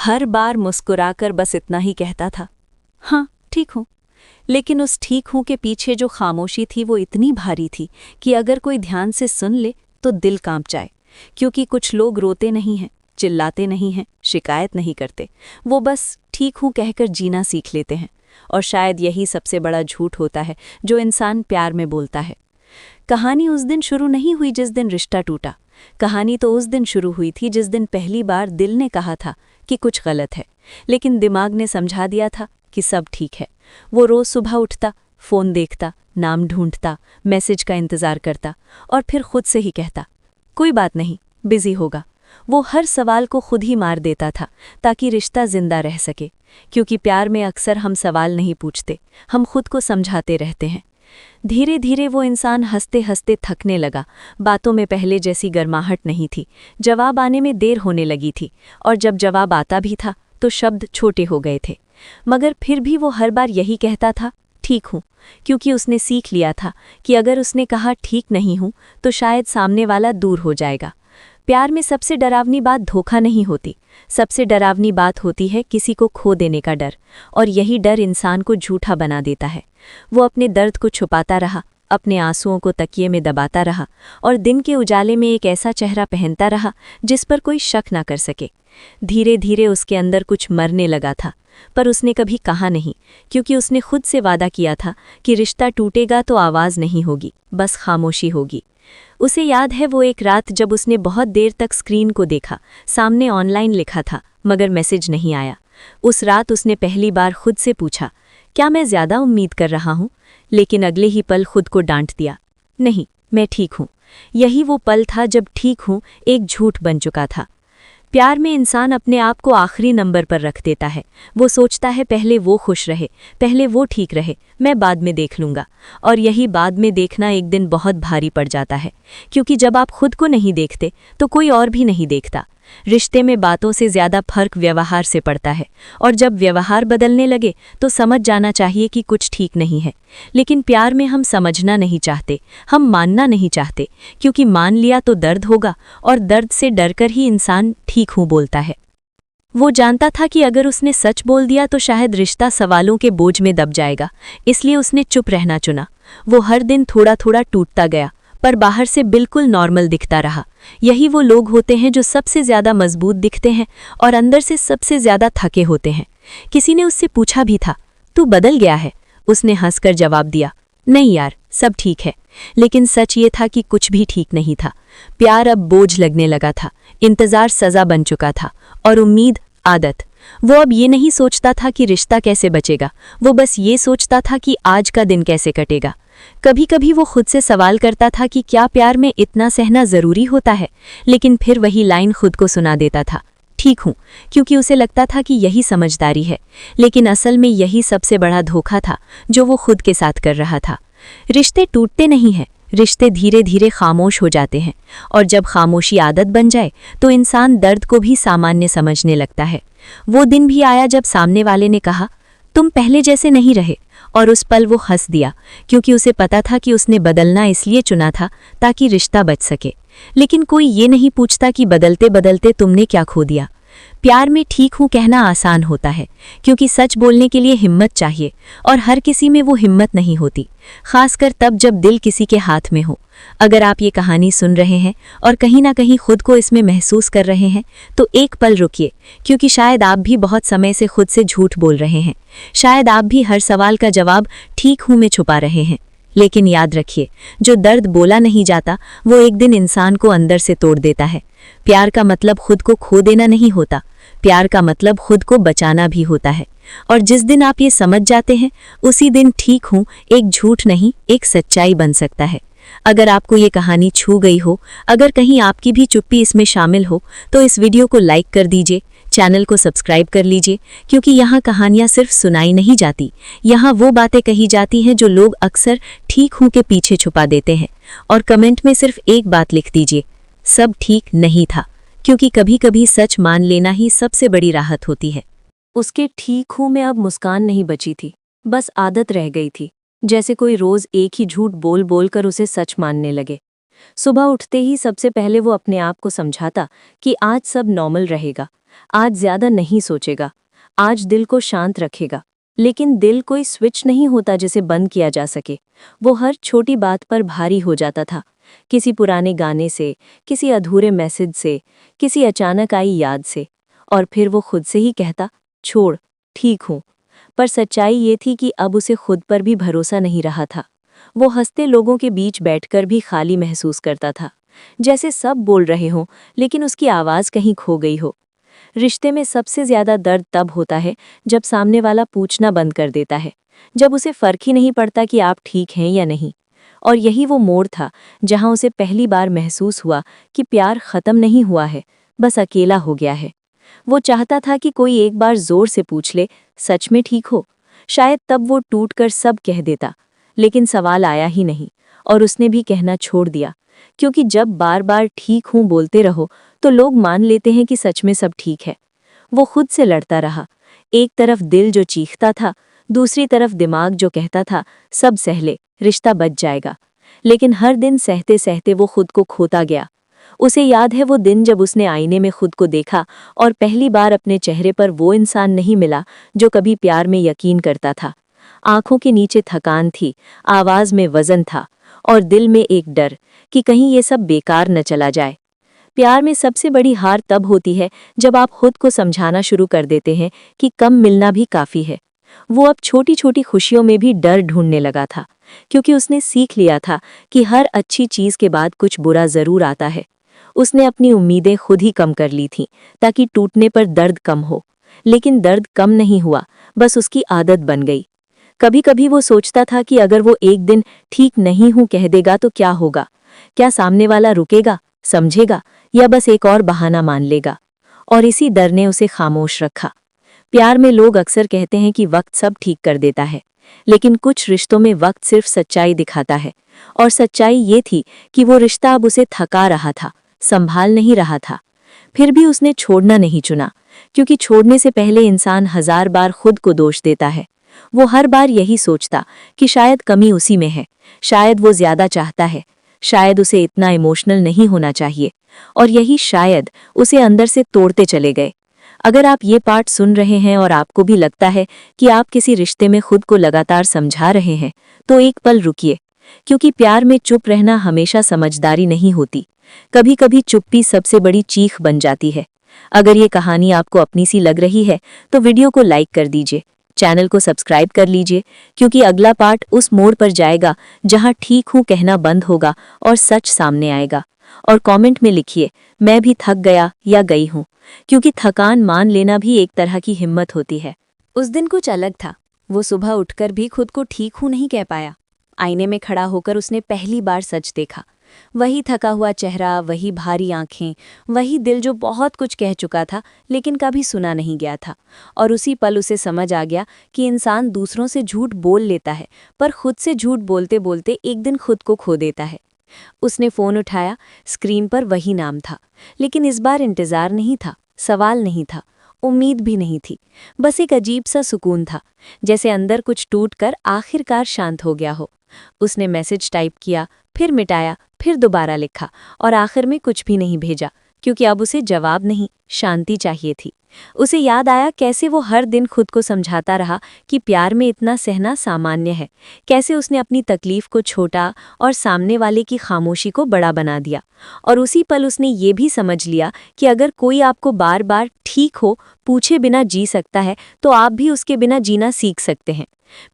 हर बार मुस्कुराकर बस इतना ही कहता था, हाँ ठीक हूँ। लेकिन उस ठीक हूँ के पीछे जो खामोशी थी वो इतनी भारी थी कि अगर कोई ध्यान से सुन ले तो दिल कांप जाए। क्योंकि कुछ लोग रोते नहीं हैं, चिल्लाते नहीं हैं, शिकायत नहीं करते, वो बस ठीक हूँ कहकर जीना सीख लेते हैं। और शायद यही सबसे बड़ा झूठ होता है जो इंसान प्यार में बोलता है। कहानी उस दिन शुरू नहीं हुई जिस दिन रिश्ता टूटा। कहानी तो उस दिन शुरू हुई थी जिस दिन पहली बार दिल ने कहा था कि कुछ गलत है, लेकिन दिमाग ने समझा दिया था कि सब ठीक है। वो रोज सुबह उठता, फ़ोन देखता, नाम ढूंढता, मैसेज का इंतज़ार करता और फिर खुद से ही कहता, कोई बात नहीं, बिजी होगा। वो हर सवाल को खुद ही मार देता था ताकि रिश्ता जिंदा रह सके। क्योंकि प्यार में अक्सर हम सवाल नहीं पूछते, हम खुद को समझाते रहते हैं। धीरे धीरे वो इंसान हंसते हंसते थकने लगा। बातों में पहले जैसी गर्माहट नहीं थी, जवाब आने में देर होने लगी थी, और जब जवाब आता भी था तो शब्द छोटे हो गए थे। मगर फिर भी वो हर बार यही कहता था, ठीक हूँ, क्योंकि उसने सीख लिया था कि अगर उसने कहा ठीक नहीं हूँ तो शायद सामने वाला दूर हो जाएगा। प्यार में सबसे डरावनी बात धोखा नहीं होती, सबसे डरावनी बात होती है किसी को खो देने का डर। और यही डर इंसान को झूठा बना देता है। वो अपने दर्द को छुपाता रहा, अपने आंसुओं को तकिए में दबाता रहा, और दिन के उजाले में एक ऐसा चेहरा पहनता रहा जिस पर कोई शक ना कर सके। धीरे धीरे उसके अंदर कुछ मरने लगा था, पर उसने कभी कहा नहीं, क्योंकि उसने खुद से वादा किया था कि रिश्ता टूटेगा तो आवाज़ नहीं होगी, बस खामोशी होगी। उसे याद है वो एक रात जब उसने बहुत देर तक स्क्रीन को देखा, सामने ऑनलाइन लिखा था मगर मैसेज नहीं आया। उस रात उसने पहली बार खुद से पूछा, क्या मैं ज़्यादा उम्मीद कर रहा हूँ? लेकिन अगले ही पल खुद को डांट दिया, नहीं, मैं ठीक हूँ। यही वो पल था जब ठीक हूँ एक झूठ बन चुका था। प्यार में इंसान अपने आप को आखिरी नंबर पर रख देता है। वो सोचता है पहले वो खुश रहे, पहले वो ठीक रहे, मैं बाद में देख लूँगा। और यही बाद में देखना एक दिन बहुत भारी पड़ जाता है, क्योंकि जब आप खुद को नहीं देखते तो कोई और भी नहीं देखता। रिश्ते में बातों से ज़्यादा फर्क व्यवहार से पड़ता है, और जब व्यवहार बदलने लगे तो समझ जाना चाहिए कि कुछ ठीक नहीं है। लेकिन प्यार में हम समझना नहीं चाहते, हम मानना नहीं चाहते, क्योंकि मान लिया तो दर्द होगा, और दर्द से डरकर ही इंसान ठीक हूँ बोलता है। वो जानता था कि अगर उसने सच बोल दिया तो शायद रिश्ता सवालों के बोझ में दब जाएगा, इसलिए उसने चुप रहना चुना। वो हर दिन थोड़ा थोड़ा टूटता गया, पर बाहर से बिल्कुल नॉर्मल दिखता रहा। यही वो लोग होते हैं जो सबसे ज़्यादा मजबूत दिखते हैं और अंदर से सबसे ज़्यादा थके होते हैं। किसी ने उससे पूछा भी था, तू बदल गया है? उसने हंसकर जवाब दिया, नहीं यार, सब ठीक है। लेकिन सच ये था कि कुछ भी ठीक नहीं था। प्यार अब बोझ लगने लगा था, इंतज़ार सज़ा बन चुका था, और उम्मीद आदत। वो अब ये नहीं सोचता था कि रिश्ता कैसे बचेगा, वो बस ये सोचता था कि आज का दिन कैसे कटेगा। कभी कभी वो खुद से सवाल करता था कि क्या प्यार में इतना सहना ज़रूरी होता है, लेकिन फिर वही लाइन खुद को सुना देता था, ठीक हूँ, क्योंकि उसे लगता था कि यही समझदारी है। लेकिन असल में यही सबसे बड़ा धोखा था जो वो खुद के साथ कर रहा था। रिश्ते टूटते नहीं हैं, रिश्ते धीरे धीरे खामोश हो जाते हैं, और जब खामोशी आदत बन जाए तो इंसान दर्द को भी सामान्य समझने लगता है। वो दिन भी आया जब सामने वाले ने कहा, तुम पहले जैसे नहीं रहे, और उस पल वो हंस दिया, क्योंकि उसे पता था कि उसने बदलना इसलिए चुना था ताकि रिश्ता बच सके। लेकिन कोई ये नहीं पूछता कि बदलते बदलते तुमने क्या खो दिया। प्यार में ठीक हूँ कहना आसान होता है, क्योंकि सच बोलने के लिए हिम्मत चाहिए, और हर किसी में वो हिम्मत नहीं होती, खासकर तब जब दिल किसी के हाथ में हो। अगर आप ये कहानी सुन रहे हैं और कहीं ना कहीं खुद को इसमें महसूस कर रहे हैं, तो एक पल रुकिए, क्योंकि शायद आप भी बहुत समय से खुद से झूठ बोल रहे हैं। शायद आप भी हर सवाल का जवाब ठीक हूँ में छुपा रहे हैं। लेकिन याद रखिए, जो दर्द बोला नहीं जाता वो एक दिन इंसान को अंदर से तोड़ देता है। प्यार का मतलब खुद को खो देना नहीं होता, प्यार का मतलब खुद को बचाना भी होता है। और जिस दिन आप ये समझ जाते हैं, उसी दिन ठीक हूँ एक झूठ नहीं, एक सच्चाई बन सकता है। अगर आपको ये कहानी छू गई हो, अगर कहीं आपकी भी चुप्पी इसमें शामिल हो, तो इस वीडियो को लाइक कर दीजिए, चैनल को सब्सक्राइब कर लीजिए, क्योंकि यहाँ कहानियाँ सिर्फ सुनाई नहीं जाती, यहाँ वो बातें कही जाती हैं जो लोग अक्सर ठीक हूँ के पीछे छुपा देते हैं। और कमेंट में सिर्फ एक बात लिख दीजिए, सब ठीक नहीं था, क्योंकि कभी कभी सच मान लेना ही सबसे बड़ी राहत होती है। उसके ठीक हूँ में अब मुस्कान नहीं बची थी, बस आदत रह गई थी, जैसे कोई रोज एक ही झूठ बोल बोल कर उसे सच मानने लगे। सुबह उठते ही सबसे पहले वो अपने आप को समझाता कि आज सब नॉर्मल रहेगा, आज ज्यादा नहीं सोचेगा, आज दिल को शांत रखेगा। लेकिन दिल कोई स्विच नहीं होता जिसे बंद किया जा सके। वो हर छोटी बात पर भारी हो जाता था, किसी पुराने गाने से, किसी अधूरे मैसेज से, किसी अचानक आई याद से। और फिर वो खुद से ही कहता, छोड़, ठीक हूँ। पर सच्चाई ये थी कि अब उसे खुद पर भी भरोसा नहीं रहा था। वो हंसते लोगों के बीच बैठकर भी खाली महसूस करता था, जैसे सब बोल रहे हों लेकिन उसकी आवाज़ कहीं खो गई हो। रिश्ते में सबसे ज्यादा दर्द तब होता है जब सामने वाला पूछना बंद कर देता है, जब उसे फर्क ही नहीं पड़ता कि आप ठीक हैं या नहीं। और यही वो मोड़ था जहां उसे पहली बार महसूस हुआ कि प्यार खत्म नहीं हुआ है, बस अकेला हो गया है। वो चाहता था कि कोई एक बार जोर से पूछ ले, सच में ठीक हो? शायद तब वो टूटकर सब कह देता। लेकिन सवाल आया ही नहीं, और उसने भी कहना छोड़ दिया, क्योंकि जब बार बार ठीक हूं बोलते रहो तो लोग मान लेते हैं कि सच में सब ठीक है। वो खुद से लड़ता रहा, एक तरफ दिल जो चीखता था, दूसरी तरफ दिमाग जो कहता था सब सह ले, रिश्ता बच जाएगा। लेकिन हर दिन सहते सहते वो खुद को खोता गया। उसे याद है वो दिन जब उसने आईने में खुद को देखा और पहली बार अपने चेहरे पर वो इंसान नहीं मिला जो कभी प्यार में यकीन करता था। आंखों के नीचे थकान थी, आवाज में वजन था, और दिल में एक डर कि कहीं ये सब बेकार न चला जाए। प्यार में सबसे बड़ी हार तब होती है जब आप खुद को समझाना शुरू कर देते हैं कि कम मिलना भी काफी है। वो अब छोटी छोटी खुशियों में भी डर ढूंढने लगा था, क्योंकि उसने सीख लिया था कि हर अच्छी चीज के बाद कुछ बुरा जरूर आता है। उसने अपनी उम्मीदें खुद ही कम कर ली थीं ताकि टूटने पर दर्द कम हो। लेकिन दर्द कम नहीं हुआ, बस उसकी आदत बन गई। कभी कभी वो सोचता था कि अगर वो एक दिन ठीक नहीं हूं कह देगा तो क्या होगा? क्या सामने वाला रुकेगा, समझेगा, या बस एक और बहाना मान लेगा? और इसी डर ने उसे खामोश रखा। प्यार में लोग अक्सर कहते हैं कि वक्त सब ठीक कर देता है, लेकिन कुछ रिश्तों में वक्त सिर्फ सच्चाई दिखाता है। और सच्चाई ये थी कि वो रिश्ता अब उसे थका रहा था, संभाल नहीं रहा था। फिर भी उसने छोड़ना नहीं चुना, क्योंकि छोड़ने से पहले इंसान 1000 बार खुद को दोष देता है। वो हर बार यही सोचता कि शायद कमी उसी में है, शायद वो ज्यादा चाहता है, शायद उसे इतना इमोशनल नहीं होना चाहिए। और यही शायद उसे अंदर से तोड़ते चले गए। अगर आप ये पार्ट सुन रहे हैं और आपको भी लगता है कि आप किसी रिश्ते में खुद को लगातार समझा रहे हैं, तो एक पल रुकिए, क्योंकि प्यार में चुप रहना हमेशा समझदारी नहीं होती। कभी कभी चुप्पी सबसे बड़ी चीख बन जाती है। अगर ये कहानी आपको अपनी सी लग रही है तो वीडियो को लाइक कर दीजिए, चैनल को सब्सक्राइब कर लीजिए, क्योंकि अगला पार्ट उस मोड़ पर जाएगा जहां ठीक हूं कहना बंद होगा और सच सामने आएगा। और कमेंट में लिखिए, मैं भी थक गया या गई हूं, क्योंकि थकान मान लेना भी एक तरह की हिम्मत होती है। उस दिन कुछ अलग था। वो सुबह उठकर भी खुद को ठीक हूं नहीं कह पाया। आईने में खड़ा होकर उसने पहली बार सच देखा। वही थका हुआ चेहरा, वही भारी आंखें, वही दिल जो बहुत कुछ कह चुका था लेकिन कभी सुना नहीं गया था। और उसी पल उसे समझ आ गया कि इंसान दूसरों से झूठ बोल लेता है, पर खुद से झूठ बोलते बोलते एक दिन खुद को खो देता है। उसने फोन उठाया, स्क्रीन पर वही नाम था, लेकिन इस बार इंतजार नहीं था, सवाल नहीं था, उम्मीद भी नहीं थी। बस एक अजीब सा सुकून था, जैसे अंदर कुछ टूटकर आखिरकार शांत हो गया हो। उसने मैसेज टाइप किया, फिर मिटाया, फिर दोबारा लिखा, और आखिर में कुछ भी नहीं भेजा, क्योंकि अब उसे जवाब नहीं, शांति चाहिए थी। उसे याद आया कैसे वो हर दिन खुद को समझाता रहा कि प्यार में इतना सहना सामान्य है, कैसे उसने अपनी तकलीफ को छोटा और सामने वाले की खामोशी को बड़ा बना दिया। और उसी पल उसने ये भी समझ लिया कि अगर कोई आपको बार बार ठीक हो पूछे बिना जी सकता है, तो आप भी उसके बिना जीना सीख सकते हैं।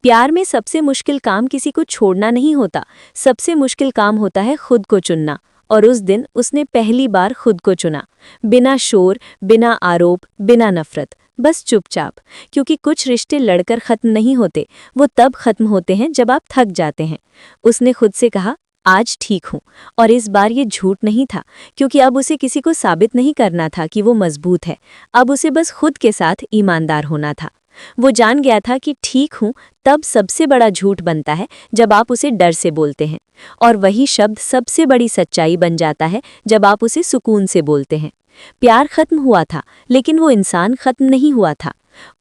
प्यार में सबसे मुश्किल काम किसी को छोड़ना नहीं होता, सबसे मुश्किल काम होता है खुद को चुनना। और उस दिन उसने पहली बार खुद को चुना, बिना शोर, बिना आरोप, बिना नफरत, बस चुपचाप। क्योंकि कुछ रिश्ते लड़कर खत्म नहीं होते, वो तब खत्म होते हैं जब आप थक जाते हैं। उसने खुद से कहा, आज ठीक हूँ। और इस बार ये झूठ नहीं था, क्योंकि अब उसे किसी को साबित नहीं करना था कि वो मजबूत है। अब उसे बस खुद के साथ ईमानदार होना था। वो जान गया था कि ठीक हूं तब सबसे बड़ा झूठ बनता है जब आप उसे डर से बोलते हैं, और वही शब्द सबसे बड़ी सच्चाई बन जाता है जब आप उसे सुकून से बोलते हैं। प्यार खत्म हुआ था, लेकिन वो इंसान खत्म नहीं हुआ था।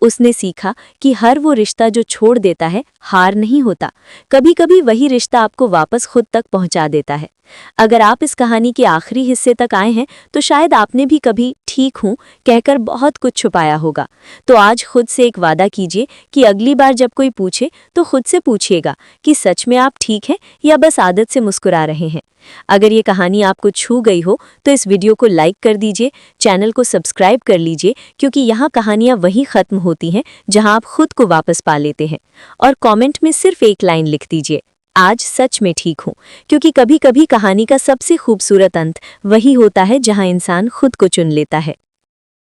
उसने सीखा कि हर वो रिश्ता जो छोड़ देता है हार नहीं होता, कभी कभी वही रिश्ता आपको वापस खुद तक पहुंचा देता है। अगर आप इस कहानी के आखिरी हिस्से तक आए हैं तो शायद आपने भी कभी ठीक हूँ कहकर बहुत कुछ छुपाया होगा। तो आज खुद से एक वादा कीजिए कि अगली बार जब कोई पूछे तो खुद से पूछिएगा कि सच में आप ठीक हैं या बस आदत से मुस्कुरा रहे हैं। अगर ये कहानी आपको छू गई हो तो इस वीडियो को लाइक कर दीजिए, चैनल को सब्सक्राइब कर लीजिए, क्योंकि यहाँ कहानियाँ वहीं खत्म होती हैं जहाँ आप खुद को वापस पा लेते हैं। और कमेंट में सिर्फ एक लाइन लिख दीजिए, आज सच में ठीक हूँ, क्योंकि कभी कभी कहानी का सबसे खूबसूरत अंत वही होता है जहाँ इंसान खुद को चुन लेता है।